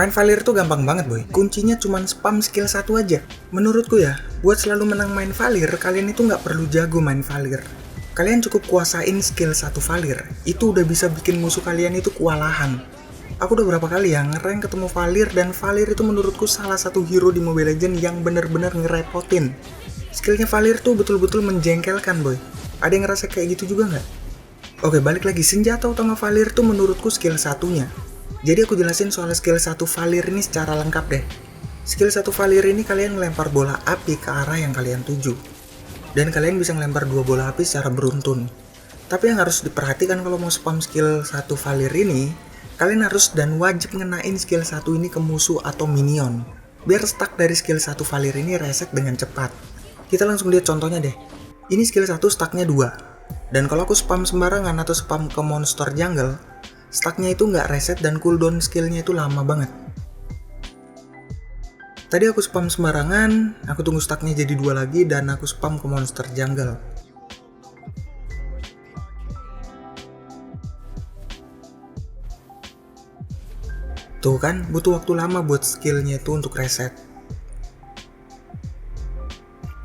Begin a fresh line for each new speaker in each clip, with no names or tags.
Main Valir tuh gampang banget boy, kuncinya cuma spam skill 1 aja. Menurutku ya, buat selalu menang main Valir, kalian itu nggak perlu jago main Valir. Kalian cukup kuasain skill 1 Valir, itu udah bisa bikin musuh kalian itu kewalahan. Aku udah berapa kali ya ngerank ketemu Valir, dan Valir itu menurutku salah satu hero di Mobile Legends yang bener-bener ngerepotin. Skillnya Valir tuh betul-betul menjengkelkan boy. Ada yang ngerasa kayak gitu juga nggak? Oke, balik lagi, senjata utama Valir tuh menurutku skill satunya. Jadi aku jelasin soal skill 1 Valir ini secara lengkap deh. Skill 1 Valir ini kalian ngelempar bola api ke arah yang kalian tuju. Dan kalian bisa ngelempar 2 bola api secara beruntun. Tapi yang harus diperhatikan kalau mau spam skill 1 Valir ini, kalian harus dan wajib ngenain skill 1 ini ke musuh atau minion. Biar stack dari skill 1 Valir ini reset dengan cepat. Kita langsung lihat contohnya deh. Ini skill 1 stacknya 2. Dan kalau aku spam sembarangan atau spam ke monster jungle, stacknya itu nggak reset dan cooldown skillnya itu lama banget. Tadi aku spam sembarangan, aku tunggu stacknya jadi 2 lagi dan aku spam ke monster jungle. Tuh kan, butuh waktu lama buat skillnya itu untuk reset.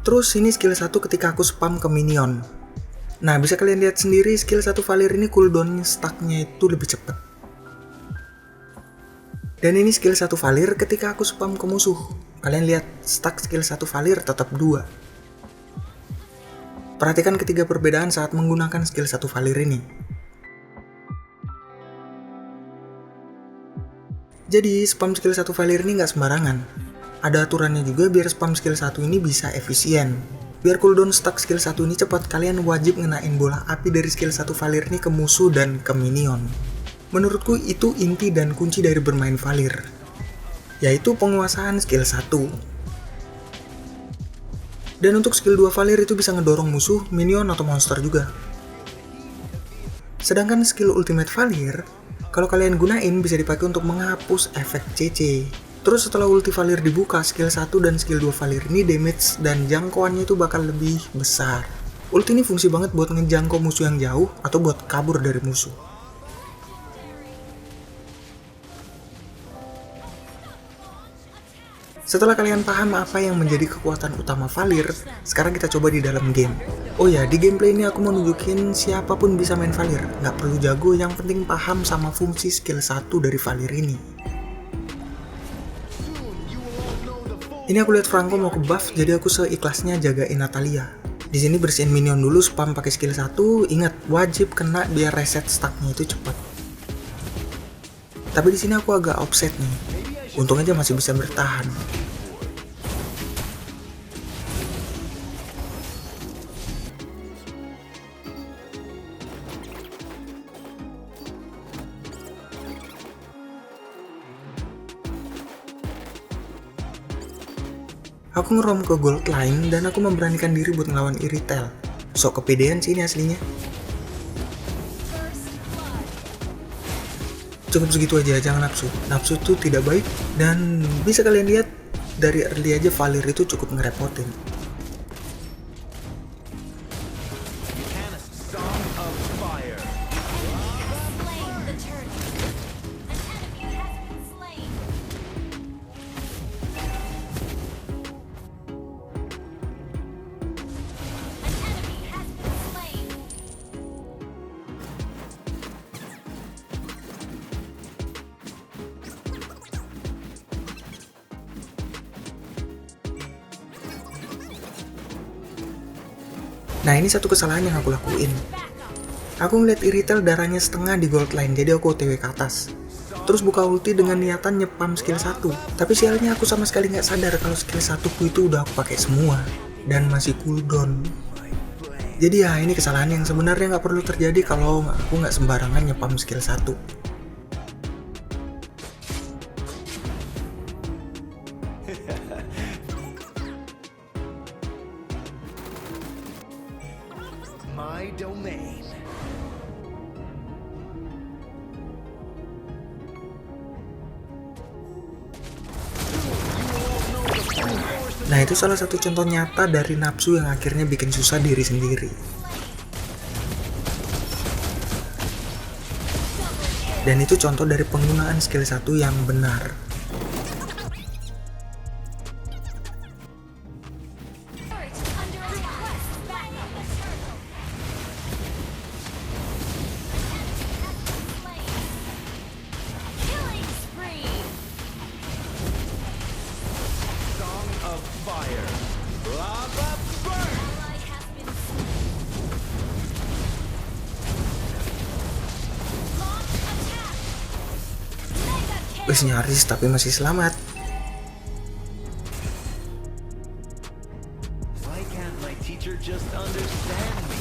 Terus ini skill 1 ketika aku spam ke minion. Nah, bisa kalian lihat sendiri skill 1 Valir ini cooldown stacknya itu lebih cepat. Dan ini skill 1 Valir ketika aku spam ke musuh. Kalian lihat stack skill 1 Valir tetap 2. Perhatikan ketiga perbedaan saat menggunakan skill 1 Valir ini. Jadi spam skill 1 Valir ini nggak sembarangan. Ada aturannya juga biar spam skill 1 ini bisa efisien. Biar cooldown stack skill 1 ini cepat, kalian wajib ngenain bola api dari skill 1 Valir ini ke musuh dan ke minion. Menurutku itu inti dan kunci dari bermain Valir, yaitu penguasaan skill 1. Dan untuk skill 2 Valir itu bisa ngedorong musuh, minion, atau monster juga. Sedangkan skill ultimate Valir, kalau kalian gunain bisa dipakai untuk menghapus efek CC. Terus setelah ulti Valir dibuka, skill 1 dan skill 2 Valir ini damage dan jangkauannya itu bakal lebih besar. Ulti ini fungsi banget buat ngejangkau musuh yang jauh atau buat kabur dari musuh. Setelah kalian paham apa yang menjadi kekuatan utama Valir, sekarang kita coba di dalam game. Oh ya, di gameplay ini aku mau nunjukin siapapun bisa main Valir. Nggak perlu jago, yang penting paham sama fungsi skill 1 dari Valir ini. Ini aku lihat Franco mau ke buff, jadi aku seikhlasnya jagain Natalia. Di sini bersihin minion dulu, spam pakai skill 1. Ingat, wajib kena biar reset stacknya itu cepat. Tapi di sini aku agak offset nih. Untung aja masih bisa bertahan. Aku ngerom ke gold line dan aku memberanikan diri buat ngelawan Iritel. Sok kepedean sih ini aslinya. Cukup segitu aja, jangan nafsu. Nafsu tuh tidak baik, dan bisa kalian lihat dari early aja Valir itu cukup ngerepotin. Nah, ini satu kesalahan yang aku lakuin. Aku ngeliat Iritel darahnya setengah di gold line, jadi aku OTW ke atas. Terus buka ulti dengan niatan nyepam skill 1. Tapi sialnya aku sama sekali nggak sadar kalau skill 1 ku itu udah aku pakai semua. Dan masih cooldown. Jadi ya, ini kesalahan yang sebenarnya nggak perlu terjadi kalau aku nggak sembarangan nyepam skill 1.
My domain.
Nah, itu salah satu contoh nyata dari nafsu yang akhirnya bikin susah diri sendiri. Dan itu contoh dari penggunaan skill 1 yang benar. Wis nyaris tapi masih selamat.
Why can't my teacher just understand me?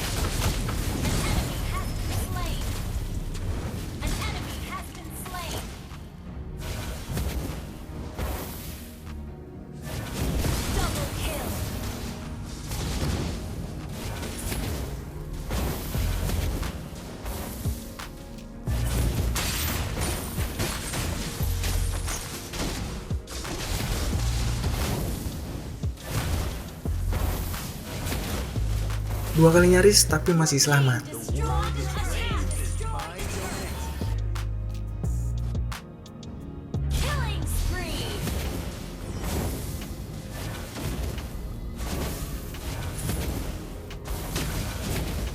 Dua kali nyaris tapi masih selamat.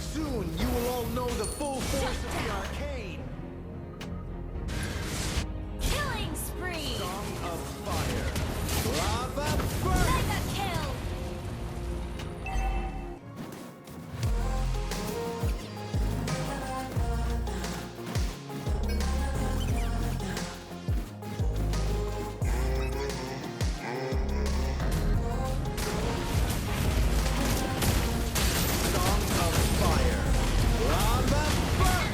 Soon you will all know the full force of the arcane.
Killing spree!
Song of fire. Lava burn.
Mega kill!
Song of fire. Lava burn.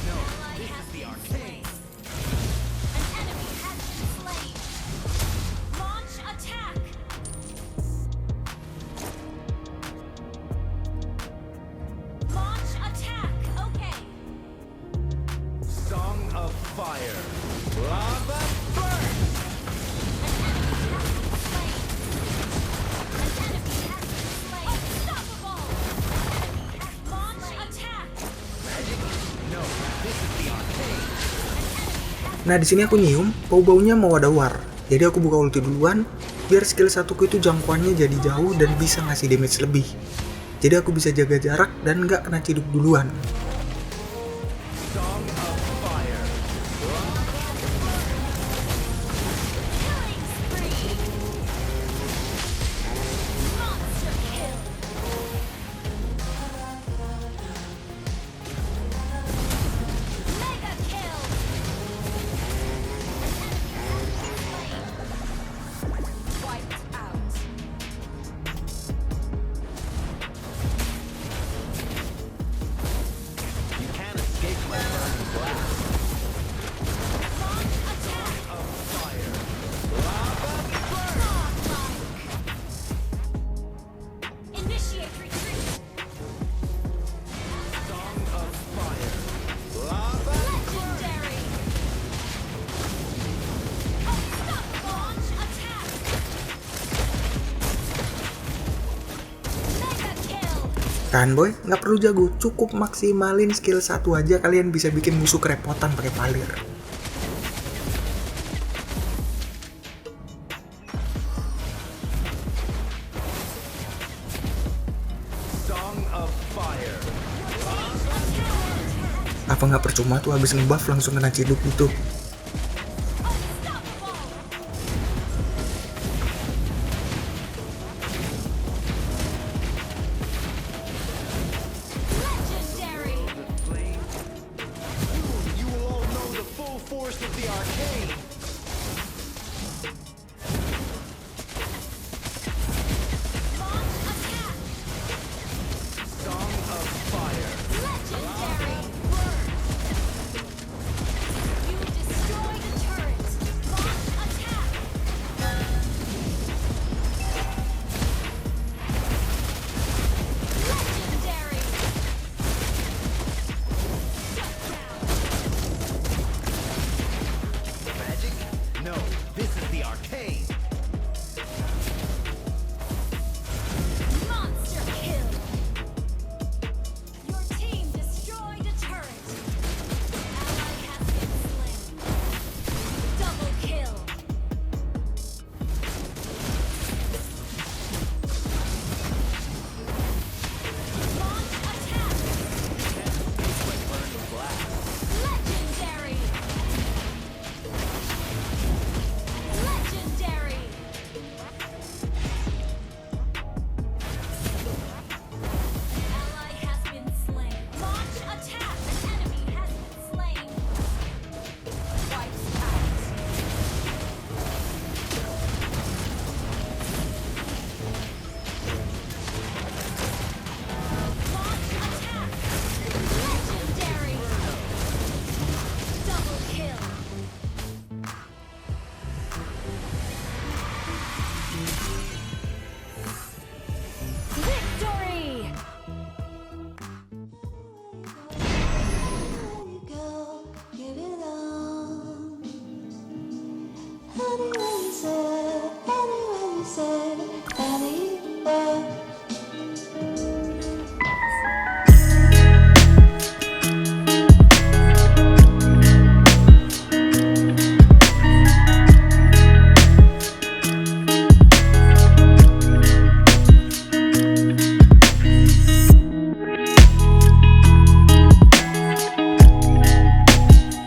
No, this is the arcane.
An enemy has been slain. Launch attack! Launch attack! Okay.
Song of fire. Lava burn.
Unstoppable! Launch attack!
No, this is the arcane.
Nah di sini aku nyium bau-baunya mau ada war. Jadi aku buka ulti duluan biar skill satuku itu jangkauannya jadi jauh dan bisa ngasih damage lebih. Jadi aku bisa jaga jarak dan nggak kena ciduk duluan.
Song of fire.
Killing spree! Monster kill! Mega kill! Wiped out.
You can't escape my burning blast.
Launch attack!
Of fire. Lava burn.
Godlike! Initiate retreat!
Song of fire. Lava
Legendary! Unstoppable! Launch attack! Mega kill!
Kan boy, nggak perlu jago, cukup maksimalin skill satu aja kalian bisa bikin musuh kerepotan pakai Valir.
Song of fire.
Apa nggak percuma tuh habis ngebuff langsung kena ciduk gitu.
Unstoppable! Legendary!
Soon you will all know the full force of the arcane.